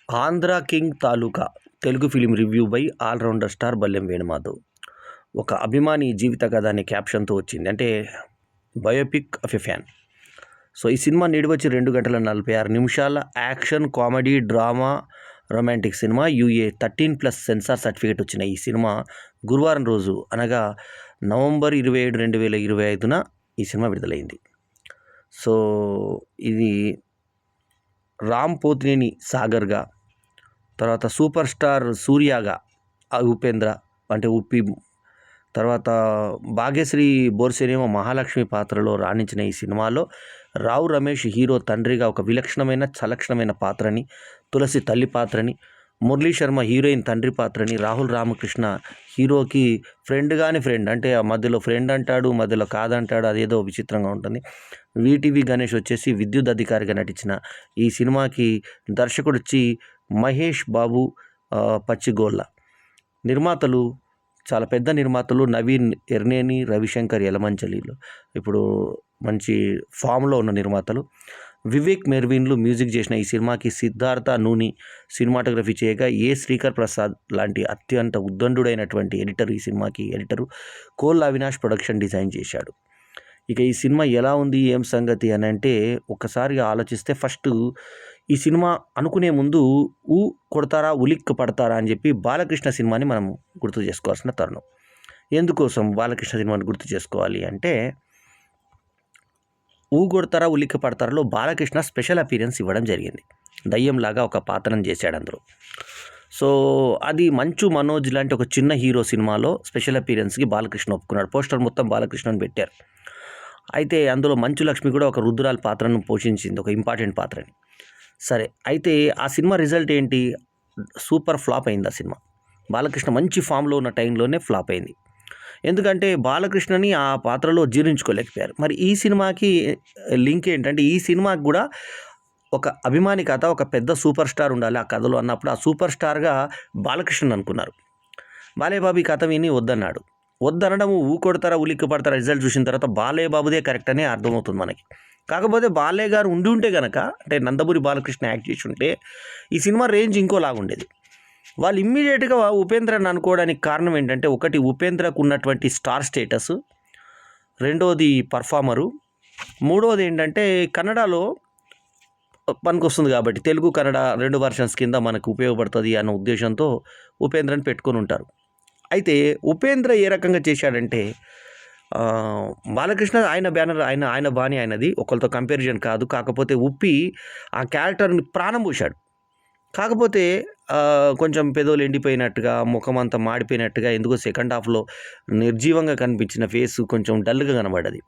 Andhra king Taluka Telugu film review by allrounder star Ballem Venumadhav. ఒక అభిమాని జీవిత కథ అనే క్యాప్షన్తో వచ్చింది. అంటే biopic of a fan. So ఈ సినిమా నిడివచ్చి 2 గంటల 46 నిమిషాల action, comedy, drama, romantic cinema. UA 13+ censor certificate వచ్చిన ఈ సినిమా గురువారం రోజు అనగా నవంబర్ 27, 2025న ఈ సినిమా విడుదలైంది. సో ఇది రామ్ పోతినేని సాగర్గా, తర్వాత సూపర్ స్టార్ సూర్యగా ఉపేంద్ర అంటే ఉప్పి, తర్వాత భాగ్యశ్రీ బోర్సేనేమో మహాలక్ష్మి పాత్రలో రాణించిన ఈ సినిమాలో రావు రమేష్ హీరో తండ్రిగా ఒక విలక్షణమైన సలక్షణమైన పాత్రని, తులసి తల్లి పాత్రని, మురళీ శర్మ హీరోయిన్ తండ్రి పాత్రని, రాహుల్ రామకృష్ణ హీరోకి ఫ్రెండ్ అంటే మధ్యలో ఫ్రెండ్ అంటాడు, మధ్యలో కాదంటాడు, అదేదో విచిత్రంగా ఉంటుంది. వీటీవీ గణేష్ వచ్చేసి విద్యుత్ అధికారిగా నటించిన ఈ సినిమాకి దర్శకుడు వచ్చి మహేష్ బాబు పచ్చిగోళ్ళ. నిర్మాతలు చాలా పెద్ద నిర్మాతలు నవీన్ ఎర్నేని, రవిశంకర్ యలమంచలిలు ఇప్పుడు మంచి ఫామ్లో ఉన్న నిర్మాతలు. వివేక్ మెర్విన్లు మ్యూజిక్ చేసిన ఈ సినిమాకి సిద్ధార్థ నూని సినిమాటోగ్రఫీ చేయగా శ్రీకర్ ప్రసాద్ లాంటి అత్యంత ఉద్దండుడైనటువంటి ఎడిటర్ ఈ సినిమాకి editor coal Avinash production design చేశాడు. ఇక ఈ సినిమా ఎలా ఉంది, ఏం సంగతి అని అంటే ఒక్కసారిగా ఆలోచిస్తే ఫస్ట్ ఈ సినిమా అనుకునే ముందు కొడతారా ఉలిక్కు పడతారా అని చెప్పి బాలకృష్ణ సినిమాని మనం గుర్తు చేసుకోవాల్సిన తరుణం. ఎందుకోసం బాలకృష్ణ సినిమాని గుర్తు చేసుకోవాలి అంటే కొడతారా ఉలిక్కు పడతారాలో బాలకృష్ణ స్పెషల్ అపీరెన్స్ ఇవ్వడం జరిగింది. దయ్యంలాగా ఒక పాత్రను చేశాడు అందులో. సో అది మంచు మనోజ్ లాంటి ఒక చిన్న హీరో సినిమాలో స్పెషల్ అపీరెన్స్కి బాలకృష్ణ ఒప్పుకున్నాడు. పోస్టర్ మొత్తం బాలకృష్ణని పెట్టారు. అయితే అందులో మంచు లక్ష్మి కూడా ఒక రుద్రాల పాత్రను పోషించింది, ఒక ఇంపార్టెంట్ పాత్రని. సరే, అయితే ఆ సినిమా రిజల్ట్ ఏంటి? సూపర్ ఫ్లాప్ అయింది ఆ సినిమా. బాలకృష్ణ మంచి ఫామ్లో ఉన్న టైంలోనే ఫ్లాప్ అయింది. ఎందుకంటే బాలకృష్ణని ఆ పాత్రలో జీర్ణించుకోలేకపోయారు. మరి ఈ సినిమాకి లింక్ ఏంటంటే ఈ సినిమాకి కూడా ఒక అభిమాని కథ, ఒక పెద్ద సూపర్ స్టార్ ఉండాలి ఆ కథలో అన్నప్పుడు ఆ సూపర్ స్టార్గా బాలకృష్ణన్ అనుకున్నారు. బాలేబాబు ఈ కథ విని వద్దన్నాడు. వద్దనడం కొడతారా ఉలిక్కి పడతారా రిజల్ట్ చూసిన తర్వాత బాలేబాబుదే కరెక్ట్ అని అర్థమవుతుంది మనకి. కాకపోతే బాలయ్య గారు ఉంటే కనుక, అంటే నందమూరి బాలకృష్ణ యాక్ట్ చేసి ఉంటే ఈ సినిమా రేంజ్ ఇంకోలాగా ఉండేది. వాళ్ళు ఇమ్మీడియట్గా ఉపేంద్రని అనుకోవడానికి కారణం ఏంటంటే, ఒకటి ఉపేంద్రకు ఉన్నటువంటి స్టార్ స్టేటస్, రెండోది పర్ఫార్మరు, మూడోది ఏంటంటే కన్నడలో పనికొస్తుంది కాబట్టి తెలుగు కన్నడ 2 వర్షన్స్ కింద మనకు ఉపయోగపడుతుంది అన్న ఉద్దేశంతో ఉపేంద్రని పెట్టుకొని ఉంటారు. అయితే ఉపేంద్ర ఏ రకంగా చేశాడంటే బాలకృష్ణ ఆయన బ్యానర్ ఆయన బాణి ఆయనది, ఒకరితో కంపారిజన్ కాదు. కాకపోతే ఉప్పి ఆ క్యారెక్టర్ని ప్రాణం పోశాడు. కాకపోతే కొంచెం పెదవులు ఎండిపోయినట్టుగా, ముఖం అంతా మాడిపోయినట్టుగా, ఎందుకో సెకండ్ హాఫ్లో నిర్జీవంగా కనిపించిన ఫేస్ కొంచెం డల్గా కనబడ్డది.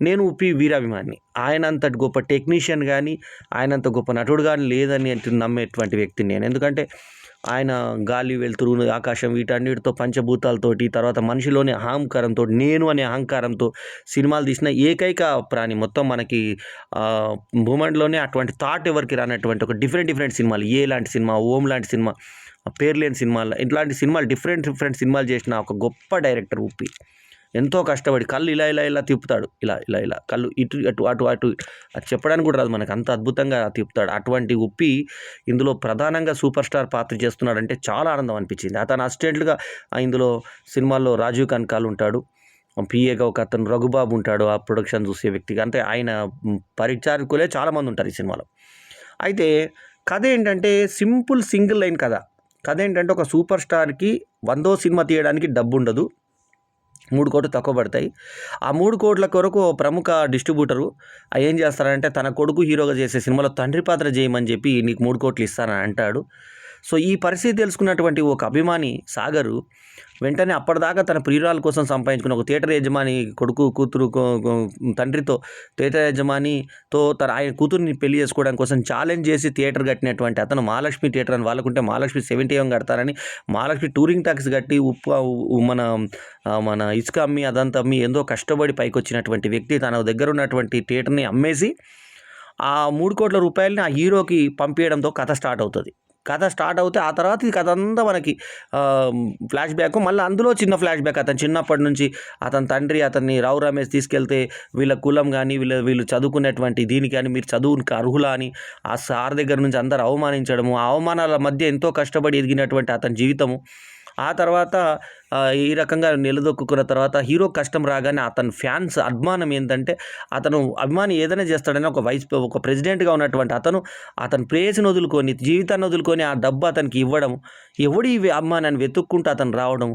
నేను ఉప్పి వీరాభిమాని. ఆయనంతటి గొప్ప టెక్నీషియన్ కానీ, ఆయనంత గొప్ప నటుడు కానీ లేదని నమ్మేటువంటి వ్యక్తిని నేను. ఎందుకంటే ఆయన గాలి, వెలుతురు, ఆకాశం వీటన్నిటితో పంచభూతాలతోటి, తర్వాత మనిషిలోని అహంకారంతో, నేను అనే అహంకారంతో సినిమాలు తీసిన ఏకైక ప్రాణి. మొత్తం మనకి భూమండలోనే అటువంటి థాట్ ఎవరికి రానటువంటి ఒక డిఫరెంట్ సినిమాలు, లాంటి సినిమా, ఓం లాంటి సినిమా, పేర్లేని సినిమాలు, ఇట్లాంటి సినిమాలు డిఫరెంట్ సినిమాలు చేసిన ఒక గొప్ప డైరెక్టర్ ఉప్పి. ఎంతో కష్టపడి కళ్ళు ఇలా తిప్పుతాడు, ఇలా కళ్ళు ఇటు అటు అది చెప్పడానికి కూడా రాదు మనకు, అంత అద్భుతంగా తిప్పుతాడు. అటువంటి ఉప్పి ఇందులో ప్రధానంగా సూపర్ స్టార్ పాత్ర చేస్తున్నాడంటే చాలా ఆనందం అనిపించింది. అతను అసిస్టెంట్గా ఇందులో సినిమాల్లో రాజీవ్ కనకాల్ ఉంటాడు, పిఏగా ఒక అతను రఘుబాబు ఉంటాడు, ఆ ప్రొడక్షన్ చూసే వ్యక్తిగా. అంటే ఆయన పరిచారకులే చాలామంది ఉంటారు ఈ సినిమాలో. అయితే కథ ఏంటంటే సింపుల్ సింగిల్ లైన్ కథ ఏంటంటే ఒక సూపర్ స్టార్కి 100వ సినిమా తీయడానికి డబ్బు ఉండదు, 3 కోట్లు తక్కువ పడతాయి. ఆ 3 కోట్ల కొరకు ప్రముఖ డిస్ట్రిబ్యూటరు ఏం చేస్తారంటే తన కొడుకు హీరోగా చేసే సినిమాలో తండ్రి పాత్ర చేయమని చెప్పి నీకు 3 కోట్లు ఇస్తానని అంటాడు. సో ఈ పరిస్థితి తెలుసుకున్నటువంటి ఒక అభిమాని సాగరు వెంటనే అప్పటిదాకా తన ప్రియురాల కోసం సంపాదించుకున్న ఒక థియేటర్ యజమాని కొడుకు, కూతురు, తండ్రితో థియేటర్ యజమానితో ఆయన కూతుర్ని పెళ్లి చేసుకోవడం కోసం ఛాలెంజ్ చేసి థియేటర్ కట్టినటువంటి అతను మహాలక్ష్మి థియేటర్ అని వాళ్ళకుంటే మహాలక్ష్మి 70 కడతారని మహాలక్ష్మి టూరింగ్ ట్యాక్స్ కట్టి మన ఇసుక అమ్మి అదంతా అమ్మి ఎంతో కష్టపడి పైకి వచ్చినటువంటి వ్యక్తి తన దగ్గర ఉన్నటువంటి థియేటర్ని అమ్మేసి ఆ 3 కోట్ల రూపాయలని ఆ హీరోకి పంపించడంతో కథ స్టార్ట్ అవుతుంది. కథ స్టార్ట్ అవుతే ఆ తర్వాత ఈ కథ అంతా మనకి ఫ్లాష్ బ్యాక్, మళ్ళీ అందులో చిన్న ఫ్లాష్ బ్యాక్ అతను చిన్నప్పటి నుంచి అతని తండ్రి అతన్ని రావు రమేష్ తీసుకెళ్తే వీళ్ళ కులం కానీ వీళ్ళు చదువుకునేటువంటి దీనికి కానీ మీరు చదువుకి అర్హులా అని ఆ సార్ దగ్గర నుంచి అందరు అవమానించడము, ఆ అవమానాల మధ్య ఎంతో కష్టపడి ఎదిగినటువంటి అతని జీవితము. ఆ తర్వాత ఈ రకంగా నిలదొక్కున్న తర్వాత హీరో కష్టం రాగానే అతని ఫ్యాన్స్ అభిమానం ఏంటంటే అతను అభిమాని ఏదైనా చేస్తాడని ఒక ప్రెసిడెంట్గా ఉన్నటువంటి అతను ప్రేయసిని వదులుకొని జీవితాన్ని వదులుకొని ఆ డబ్బు అతనికి ఇవ్వడం, ఎవడి అభిమానాన్ని వెతుక్కుంటూ అతను రావడం,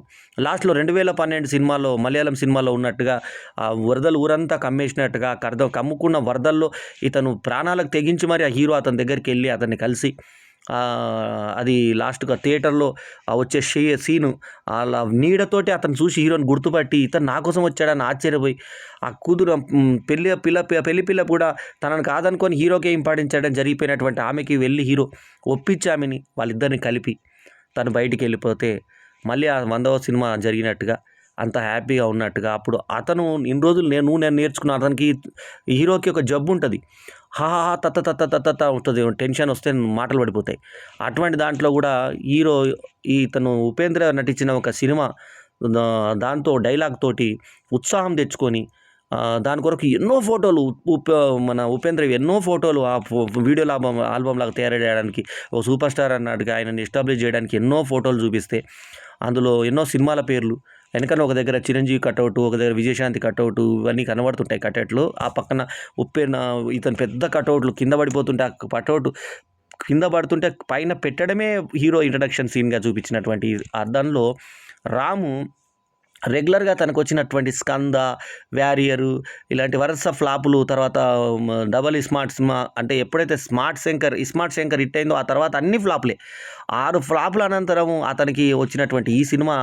లాస్ట్లో 2012 సినిమాలో మలయాళం సినిమాలో ఉన్నట్టుగా ఆ వరదలు ఊరంతా కమ్మేసినట్టుగా కమ్ముకున్న వరదల్లో ఇతను ప్రాణాలకు తెగించి మరి ఆ హీరో అతని దగ్గరికి వెళ్ళి అతన్ని కలిసి అది లాస్ట్‌గా థియేటర్‌లో వచ్చే సీను అలా నీడతోటి అతను చూసి హీరోని గుర్తుపట్టి ఇతను నా కోసం వచ్చాడని ఆశ్చర్యపోయి ఆ కూతురు పెళ్లి పిల్ల కూడా తనను కాదనుకొని హీరోకే ఇంపార్టెన్స్ చేయడం జరిగిపోయినటువంటి ఆమెకి వెళ్ళి హీరో ఒప్పించి ఆమెని వాళ్ళిద్దరిని కలిపి తను బయటికి వెళ్ళిపోతే మళ్ళీ ఆ 100వ సినిమా జరిగినట్టుగా అంత హ్యాపీగా ఉన్నట్టుగా అప్పుడు అతను ఇన్ని రోజులు నేను నేర్చుకున్నాను. అతనికి హీరోకి ఒక జబ్బు ఉంటుంది. హా హా తత్త తత్త తత్త ఉంటుంది, టెన్షన్ వస్తే మాటలు పడిపోతాయి. అటువంటి దాంట్లో కూడా హీరో ఇతను ఉపేంద్ర నటించిన ఒక సినిమా దాంతో డైలాగ్ తోటి ఉత్సాహం తెచ్చుకొని దాని కొరకు ఎన్నో ఫోటోలు మన ఉపేంద్ర ఎన్నో ఫోటోలు ఆ వీడియోల ఆల్బమ్ లాగా తయారు చేయడానికి ఓ సూపర్ స్టార్ అన్నట్టుగా ఆయనని ఎస్టాబ్లిష్ చేయడానికి ఎన్నో ఫోటోలు చూపిస్తే అందులో ఎన్నో సినిమాల పేర్లు వెనకన ఒక దగ్గర చిరంజీవి కటౌటు, ఒక దగ్గర విజయశాంతి కటౌటు ఇవన్నీ కనబడుతుంటాయి కటౌట్లు. ఆ పక్కన ఇతను పెద్ద కటౌట్లు కింద పడిపోతుంటే ఆ కటౌట్ కింద పడుతుంటే పైన పెట్టడమే హీరో ఇంట్రడక్షన్ సీన్గా చూపించినటువంటి దానిలో రాము రెగ్యులర్గా తనకు వచ్చినటువంటి స్కంద, వ్యారియరు ఇలాంటి వరుస ఫ్లాపులు, తర్వాత డబల్ స్మార్ట్ సినిమా అంటే ఎప్పుడైతే స్మార్ట్ శంకర్ హిట్ అయిందో ఆ తర్వాత అన్ని ఫ్లాపులే. 6 ఫ్లాపుల అనంతరం అతనికి వచ్చినటువంటి ఈ సినిమా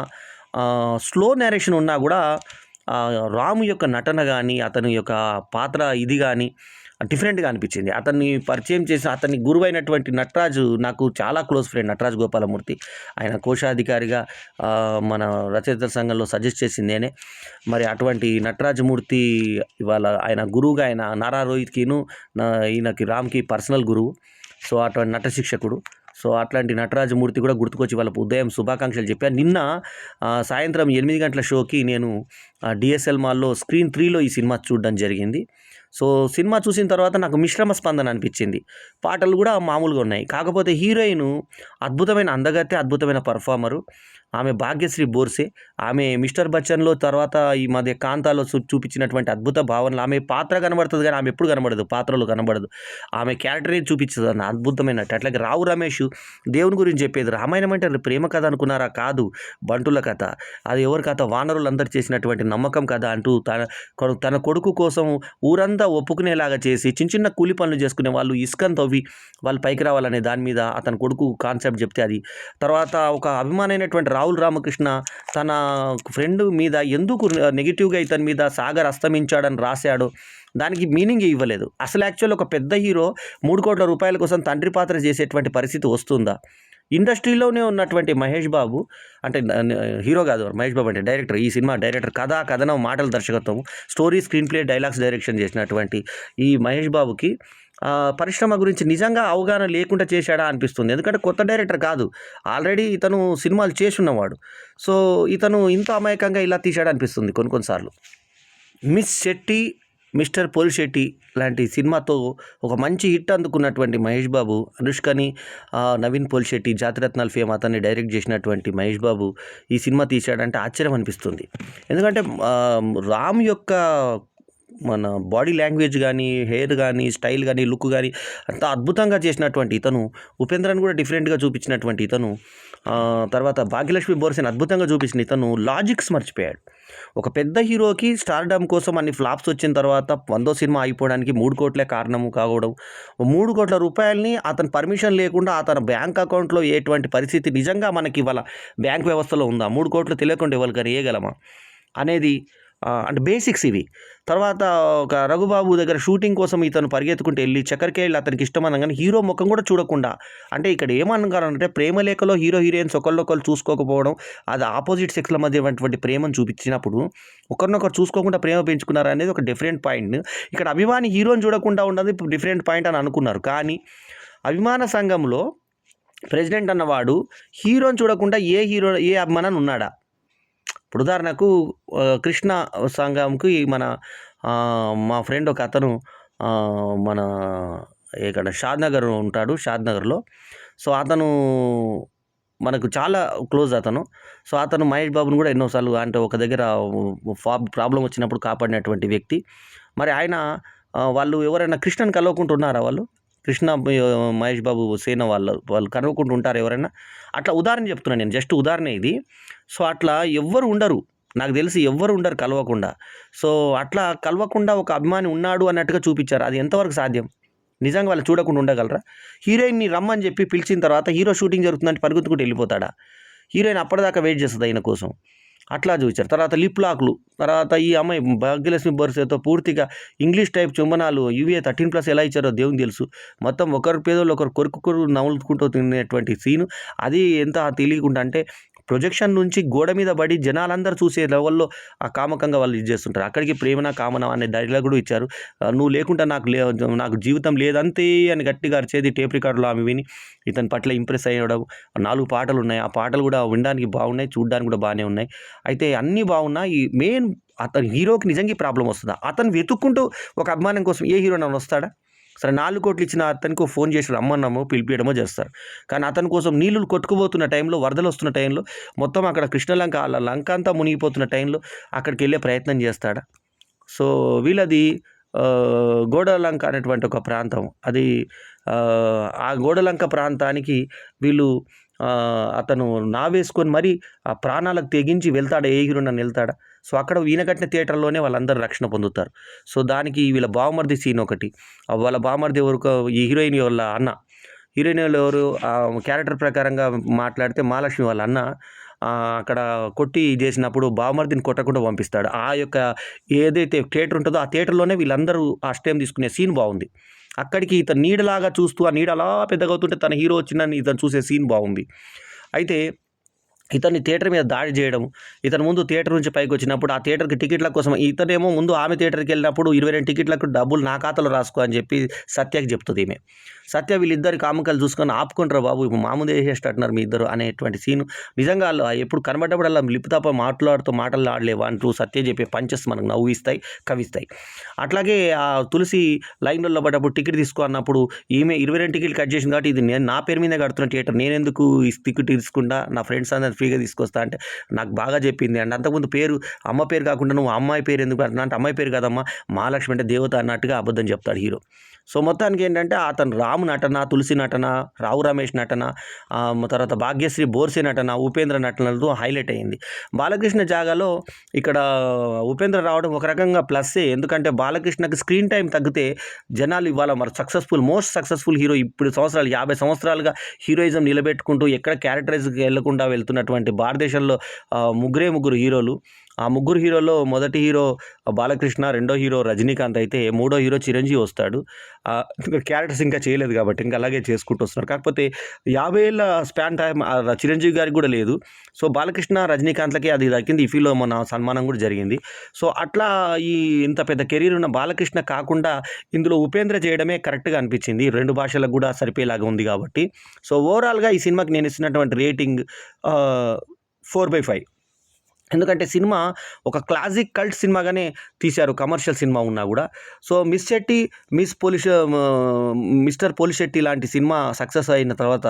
స్లో నేరేషన్ ఉన్నా కూడా రాము యొక్క నటన కానీ అతని యొక్క పాత్ర ఇది కానీ డిఫరెంట్గా అనిపించింది. అతన్ని పరిచయం చేసిన అతని గురువైనటువంటి నటరాజు నాకు చాలా క్లోజ్ ఫ్రెండ్, నటరాజు గోపాలమూర్తి. ఆయన కోశాధికారిగా మన రచయితల సంఘంలో సజెస్ట్ చేసింది నేనే. మరి అటువంటి నటరాజమూర్తి ఇవాళ ఆయన గురువుగా ఆయన నారా రోహిత్కిను ఈయనకి రామ్కి పర్సనల్ గురువు. సో అటువంటి నట శిక్షకుడు. సో అట్లాంటి నటరాజమూర్తి కూడా గుర్తుకొచ్చి వాళ్ళ ఉదయం శుభాకాంక్షలు చెప్పాను. నిన్న సాయంత్రం 8 గంటల షోకి నేను డిఎస్ఎల్ మాల్లో స్క్రీన్ 3లో ఈ సినిమా చూడడం జరిగింది. సో సినిమా చూసిన తర్వాత నాకు మిశ్రమ స్పందన అనిపించింది. పాటలు కూడా మామూలుగా ఉన్నాయి. కాకపోతే హీరోయిన్ అద్భుతమైన అందగత్తె, అద్భుతమైన పర్ఫార్మరు. ఆమె భాగ్యశ్రీ బోర్సే. ఆమె మిస్టర్ బచ్చన్లో తర్వాత ఈ మధ్య కాంతాలో చూపించినటువంటి అద్భుత భావనలు. ఆమె పాత్ర కనబడుతుంది కానీ ఆమె ఎప్పుడు కనబడదు, పాత్రలో కనబడదు. ఆమె క్యారెక్టరే చూపించదు అన్న అద్భుతమైన. అట్లాగే రావు రమేష్ దేవుని గురించి చెప్పేది. రామాయణం అంటే ప్రేమ కథ అనుకున్నారా? కాదు, బంటుల కథ. అది ఎవరి కథ? వానరులందరూ చేసినటువంటి నమ్మకం కథ అంటూ తన కొడుకు కోసం ఊరంతా ఒప్పుకునేలాగా చేసి చిన్న చిన్న కూలి పనులు చేసుకునే వాళ్ళు ఇసుకను తవ్వి వాళ్ళు పైకి రావాలనే దాని మీద అతని కొడుకు కాన్సెప్ట్ చెప్తే అది. తర్వాత ఒక అభిమానైనటువంటి రాహుల్ రామకృష్ణ తన ఫ్రెండ్ మీద ఎందుకు నెగిటివ్గా ఇతని మీద సాగర్ అస్తమించాడని రాశాడు, దానికి మీనింగ్ ఇవ్వలేదు. అసలు యాక్చువల్ ఒక పెద్ద హీరో 3 కోట్ల రూపాయల కోసం తండ్రి పాత్ర చేసేటువంటి పరిస్థితి వస్తుందా? ఇండస్ట్రీలోనే ఉన్నటువంటి మహేష్ బాబు అంటే హీరో కాదు, మహేష్ బాబు అంటే డైరెక్టర్, ఈ సినిమా డైరెక్టర్, కథనం, మాటల దర్శకత్వం, story, screen play, dialogues direction చేసినటువంటి ఈ మహేష్ బాబుకి పరిశ్రమ గురించి నిజంగా అవగాహన లేకుండా చేశాడా అనిపిస్తుంది. ఎందుకంటే కొత్త డైరెక్టర్ కాదు, ఆల్రెడీ ఇతను సినిమాలు చేసి ఉన్నవాడు. సో ఇతను ఇంత అమాయకంగా ఇలా తీశాడా అనిపిస్తుంది కొన్నిసార్లు. మిస్ శెట్టి, మిస్టర్ పోలిశెట్టి లాంటి సినిమాతో ఒక మంచి హిట్ అందుకున్నటువంటి మహేష్ బాబు, అనుష్కని నవీన్ పోలిశెట్టి జాతిరత్నాల ఫేమ్ అతన్ని డైరెక్ట్ చేసినటువంటి మహేష్ బాబు ఈ సినిమా తీశాడంటే ఆశ్చర్యం అనిపిస్తుంది. ఎందుకంటే రామ్ యొక్క మన బాడీ లాంగ్వేజ్ కానీ, హెయిర్ కానీ, స్టైల్ కానీ, లుక్ కానీ అంత అద్భుతంగా చేసినటువంటి ఇతను, ఉపేంద్రని కూడా డిఫరెంట్గా చూపించినటువంటి ఇతను, తర్వాత భాగ్యలక్ష్మి బోర్సేని అద్భుతంగా చూపించిన ఇతను లాజిక్స్ మర్చిపోయాడు. ఒక పెద్ద హీరోకి స్టార్డమ్ కోసం అన్ని ఫ్లాప్స్ వచ్చిన తర్వాత 100వ సినిమా అయిపోవడానికి 3 కోట్లే కారణము కావడం. 3 కోట్ల రూపాయలని అతని పర్మిషన్ లేకుండా అతని బ్యాంక్ అకౌంట్లో ఎటువంటి పరిస్థితి నిజంగా మనకి ఇవాళ బ్యాంక్ వ్యవస్థలో ఉందా? 3 కోట్లు తెలియకుండా ఎవరికైనా వేయగలమా అనేది అంటే బేసిక్స్ ఇవి. తర్వాత ఒక రఘుబాబు దగ్గర షూటింగ్ కోసం ఇతను పరిగెత్తుకుంటూ వెళ్ళి చక్కెరకేళ్ళు అతనికి ఇష్టమనగానే హీరో ముఖం కూడా చూడకుండా, అంటే ఇక్కడ ఏమనుకారంటే ప్రేమలేఖలో హీరో హీరోయిన్స్ ఒకళ్ళొకళ్ళు చూసుకోకపోవడం, అది ఆపోజిట్ సెక్స్ల మధ్య ఉన్నటువంటి ప్రేమను చూపించినప్పుడు ఒకరినొకరు చూసుకోకుండా ప్రేమ పెంచుకున్నారు అనేది ఒక డిఫరెంట్ పాయింట్. ఇక్కడ అభిమాని హీరోని చూడకుండా ఉన్నది డిఫరెంట్ పాయింట్ అని అనుకున్నారు. కానీ అభిమాన సంఘంలో ప్రెసిడెంట్ అన్నవాడు హీరోని చూడకుండా ఏ అభిమానాన్ని ఉన్నాడా? ఇప్పుడు ఉదాహరణకు కృష్ణ సంఘంకి మా ఫ్రెండ్ ఒక అతను మన ఇక్కడ షాద్‌నగర్ ఉంటాడు. షాద్‌నగర్‌లో. సో, అతను మనకు చాలా క్లోజ్ అతను. సో, అతను మహేష్ బాబుని కూడా ఎన్నో సార్లు అంటే ఒక దగ్గర ప్రాబ్లమ్ వచ్చినప్పుడు కాపాడినటువంటి వ్యక్తి. మరి ఆయన వాళ్ళు ఎవరైనా కృష్ణని కలవకుండా ఉన్నారా వాళ్ళు? కృష్ణ మహేష్ బాబు సేన వాళ్ళు కలవకుండా ఉంటారా ఎవరైనా? అట్లా ఉదాహరణ చెప్తున్నా నేను. జస్ట్ ఉదాహరణే ఇది. సో, అట్లా ఎవ్వరు ఉండరు. నాకు తెలిసి ఎవ్వరు ఉండరు కలవకుండా. సో, అట్లా కలవకుండా ఒక అభిమాని ఉన్నాడు అన్నట్టుగా చూపిచ్చారు. అది ఎంతవరకు సాధ్యం? నిజంగా వాళ్ళు చూడకుండా ఉండగలరా? హీరోయిన్‌ని రమ్మని చెప్పి పిలిచిన తర్వాత హీరో షూటింగ్ జరుగుతుందంటే పరిగెత్తుకుంటూ వెళ్ళిపోతాడా? హీరోయిన్ అప్పటిదాకా వెయిట్ చేస్తదా ఈయన కోసం? అట్లా చూయించారు. తర్వాత లిప్ లాక్‌లు, తర్వాత ఈ అమ్మాయి భాగ్యలక్ష్మి బొర్సేతో పూర్తిగా ఇంగ్లీష్ టైప్ చుంబనాలు, యూఏ 13+ ఎలా ఇచ్చారో దేవునికి తెలుసు. మొత్తం ఒకరి పేదోళ్ళు ఒకరు కొరుక్కు నములుకుంటూ తినేటువంటి సీను. అది ఎంత తెలియకుండా అంటే ప్రొజెక్షన్ నుంచి గోడ మీద పడి జనాలందరూ చూసే లెవెల్‌లో కామకంగా వాళ్ళు ఇది చేస్తుంటారు. అక్కడికి ప్రేమనా కామనా అనే డైలాగ్ కూడా ఇచ్చారు. నువ్వు లేకుంటే నాకు జీవితం లేదంతే అని గట్టిగా అరిచేది టేప్ రికార్డులో ఆమె విని ఇతని పట్ల ఇంప్రెస్ అయ్యడం. 4 పాటలున్నాయి. ఆ పాటలు కూడా వినడానికి బాగున్నాయి. చూడడానికి కూడా బాగానే ఉన్నాయి. అయితే అన్నీ బాగున్నా ఈ మెయిన్ అతను హీరోకి నిజంగా ఈ ప్రాబ్లమ్ వస్తదా? అతను వెతుక్కుంటూ ఒక అభిమానం కోసం ఏ హీరోనైనా వస్తాడా? సరే 4 కోట్లు ఇచ్చిన అతనికి ఫోన్ చేసి రమ్మన్నామో పిలిపియడమో చేస్తారు. కానీ అతని కోసం నీళ్లు కొట్టుకుపోతున్న టైంలో, వరదలు వస్తున్న టైంలో, మొత్తం అక్కడ కృష్ణలంక లంక అంతా మునిగిపోతున్న టైంలో అక్కడికెళ్ళే ప్రయత్నం చేస్తాడా? సో, వీళ్ళది గోడలంక అనేటువంటి ఒక ప్రాంతం. అది ఆ గోడలంక ప్రాంతానికి వీళ్ళు అతను నావేసుకొని మరీ ఆ ప్రాణాలకు తెగించి వెళ్తాడా? ఏ హీరోనన్నా వెళ్తాడా? సో, అక్కడ ఈయన కట్టిన థియేటర్‌లోనే వాళ్ళందరూ రక్షణ పొందుతారు. సో, దానికి వీళ్ళ బావమరిది సీన్ ఒకటి. వాళ్ళ బావమరిది ఎవరికో ఈ హీరోయిన్ వాళ్ళ అన్న. హీరోయిన్ ఎవరు క్యారెక్టర్ ప్రకారంగా మాట్లాడితే మహాలక్ష్మి వాళ్ళ అన్న అక్కడ కొట్టి చేసినప్పుడు బావమరిదిని కొట్టకుండా పంపిస్తాడు. ఆ యొక్క ఏదైతే థియేటర్ ఉంటుందో ఆ థియేటర్‌లోనే వీళ్ళందరూ అష్టేయం తీసుకునే సీన్ బాగుంది. అక్కడికి ఇతను నీడలాగా చూస్తూ ఆ నీడ అలా పెద్దగవుతుంటే తన హీరో వచ్చిందని ఇతను చూసే సీన్ బాగుంది. అయితే ఇతన్ని థియేటర్ మీద దాడి చేయడం, ఇతను ముందు థియేటర్ నుంచి పైకొచ్చినప్పుడు ఆ థియేటర్‌కి టికెట్ల కోసం ఇతనేమో ముందు ఆమె థియేటర్‌కెళ్ళినప్పుడు 22 టికెట్లకు డబ్బులు నా ఖాతాలో రాసుకో అని చెప్పి సత్యకి చెప్తది ఈమె. సత్య వీళ్ళిద్దరి కాముకలు చూసుకొని ఆపుకుంటారా బాబు ఇప్పుడు మా ముందే చేసేటట్టున్నారు మీ ఇద్దరు అనేటువంటి సీను. నిజంగా ఆళ్ళు ఎప్పుడు కనబడ్డప్పుడల్లా లిప్ తప్ప మాటలు ఆడలేవా అంటూ సత్య చెప్పే పంచెస్ మనకు నవ్విస్తాయి, కవిస్తాయి. అట్లాగే తులసి లైన్‌లో పడ్డప్పుడు టికెట్ తీసుకో అన్నప్పుడు ఈమె 22 టికెట్లు కట్ చేసింది కాబట్టి ఇది నేను నా పేరు మీదే కడుతున్న థియేటర్ నేనెందుకు ఈ టికెట్ తీసుకుంటా నా ఫ్రెండ్స్ అందరిని ఫ్రీగా తీసుకొస్తా అంటే నాకు బాగా చెప్పింది. అండ్ అంతకుముందు అమ్మ పేరు కాకుండా నువ్వు అమ్మాయి పేరు ఎందుకు అంటున్నా అంటే అమ్మాయి పేరు కాదమ్మా మహాలక్ష్మి అంటే దేవత అన్నట్టుగా అబద్ధం చెప్తాడు హీరో. సో, మొత్తానికి ఏంటంటే అతను రాము నటన, తులసి నటన, రావు రమేష్ నటన, తర్వాత భాగ్యశ్రీ బోర్సే నటన, ఉపేంద్ర నటనలతో హైలైట్ అయింది. బాలకృష్ణ జాగాలో ఇక్కడ ఉపేంద్ర రావడం ఒక రకంగా ప్లస్సే. ఎందుకంటే బాలకృష్ణకి స్క్రీన్ టైం తగ్గితే జనాలు ఇవాళ మరి మోస్ట్ సక్సెస్ఫుల్ హీరో ఇప్పుడు 50 సంవత్సరాలుగా హీరోయిజం నిలబెట్టుకుంటూ ఎక్కడ క్యారెక్టరైజ్కి వెళ్లకుండా వెళ్తున్నటువంటి భారతదేశంలో ముగ్గురు హీరోలు. ఆ ముగ్గురు హీరోల్లో మొదటి హీరో బాలకృష్ణ, రెండో హీరో రజనీకాంత్ అయితే మూడో హీరో చిరంజీవి వస్తాడు. క్యారెక్టర్స్ ఇంకా చేయలేదు కాబట్టి ఇంకా అలాగే చేసుకుంటూ వస్తున్నారు. కాకపోతే 50 ఏళ్ల స్పాన్ టైం చిరంజీవి గారికి కూడా లేదు. సో, బాలకృష్ణ, రజనీకాంత్‌లకి అది దక్కింది. ఇఫీలో మొన్న సన్మానం కూడా జరిగింది. సో, అట్లా ఇంత పెద్ద కెరీర్ ఉన్న బాలకృష్ణ కాకుండా ఇందులో ఉపేంద్ర చేయడమే కరెక్ట్‌గా అనిపించింది. 2 భాషలకు కూడా సరిపోయేలాగా ఉంది కాబట్టి. సో, ఓవరాల్‌గా ఈ సినిమాకి నేను ఇస్తున్నటువంటి రేటింగ్ 4/5. ఎందుకంటే సినిమా ఒక క్లాసిక్ కల్ట్ సినిమాగానే తీశారు కమర్షియల్ సినిమా ఉన్నా కూడా. సో, మిస్టర్ పోలిశెట్టి లాంటి సినిమా సక్సెస్ అయిన తర్వాత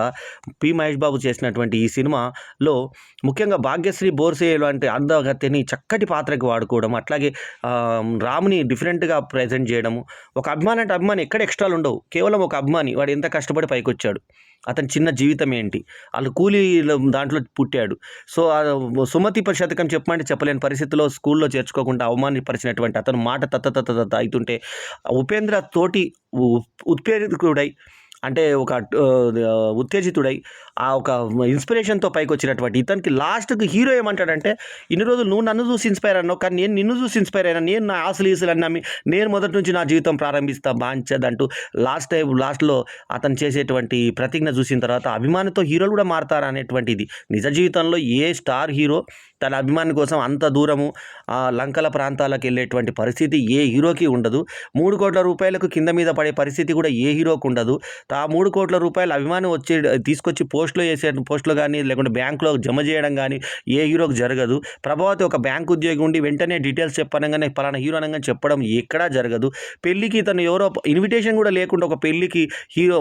మహేష్ బాబు చేసినటువంటి ఈ సినిమాలో ముఖ్యంగా భాగ్యశ్రీ బోర్సే లాంటి అందగత్తెని చక్కటి పాత్రకి వాడుకోవడం, అట్లాగే రాముని డిఫరెంట్‌గా ప్రెజెంట్ చేయడము. ఒక అభిమాని అంటే అభిమాని ఎక్కడ ఎక్స్ట్రాలు ఉండవు. కేవలం ఒక అభిమాని వాడు ఎంత కష్టపడి పైకొచ్చాడు. అతని చిన్న జీవితం ఏంటి? ఆళ్ళు కూలీల దాంట్లో పుట్టాడు. సో, సుమతి శతకం చెప్పమంటే చెప్పలేని పరిస్థితిలో స్కూల్‌లో చేర్చుకోకుండా అవమానపరిచినటువంటి అతను మాట తత అయితుంటే ఉపేంద్ర తోటి ఉత్ప్రేరితుడై అంటే ఒక ఉత్తేజితుడై ఒక ఇన్స్పిరేషన్‌తో పైకొచ్చినటువంటి ఇతనికి లాస్ట్‌కి హీరో ఏమంటాడంటే, ఇన్ని రోజులు నువ్వు నన్ను చూసి ఇన్స్పైర్ అన్నావు. కానీ నేను నిన్ను చూసి ఇన్స్పైర్ అయినా. నేను నా ఆశలు ఈశలన్నీ నమ్మి నేను మొదటి నుంచి నా జీవితం ప్రారంభిస్తా బాంచదంటూ లాస్ట్‌లో అతను చేసేటువంటి ప్రతిజ్ఞ చూసిన తర్వాత అభిమానితో హీరోలు కూడా మారతారా అనేటువంటిది నిజ జీవితంలో ఏ స్టార్ హీరో తన అభిమాని కోసం అంత దూరము లంకల ప్రాంతాలకు వెళ్ళేటువంటి పరిస్థితి ఏ హీరోకి ఉండదు. 3 కోట్ల రూపాయలకు కింద మీద పడే పరిస్థితి కూడా ఏ హీరోకి ఉండదు. ఆ 3 కోట్ల రూపాయలు అభిమాని తీసుకొచ్చి పోస్టులో కానీ లేకుంటే బ్యాంకులో జమ చేయడం కానీ ఏ హీరోకి జరగదు. ప్రభావతి ఒక బ్యాంక్ ఉద్యోగి ఉండి వెంటనే డీటెయిల్స్ చెప్పనగానే పలానా హీరో అనగానే చెప్పడం ఎక్కడా జరగదు. పెళ్ళికి తను ఎవరో ఇన్విటేషన్ కూడా లేకుండా ఒక పెళ్ళికి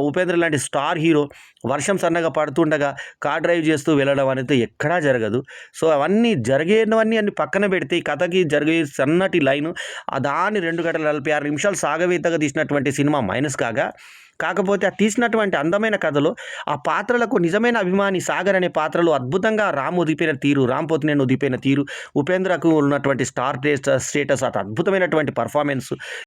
ఉపేంద్ర లాంటి స్టార్ హీరో వర్షం సన్నగా పడుతుండగా కార్ డ్రైవ్ చేస్తూ వెళ్ళడం అనేది ఎక్కడా జరగదు. సో అవన్నీ జరిగేవన్నీ అన్ని పక్కన పెడితే ఈ కథకి జరిగే సన్నటి లైను దాన్ని 2 గంటల 46 నిమిషాలు సాగవీతగా తీసినటువంటి సినిమా మైనస్ కాకపోతే ఆ తీసినటువంటి అందమైన కథలో ఆ పాత్రలకు నిజమైన అభిమాని సాగర్ అనే పాత్రలు అద్భుతంగా రామ్ పోతినేని ఉదిపోయిన తీరు, ఉపేంద్రకు ఉన్నటువంటి స్టార్ స్టేటస్ అద్భుతమైనటువంటి పర్ఫార్మెన్స్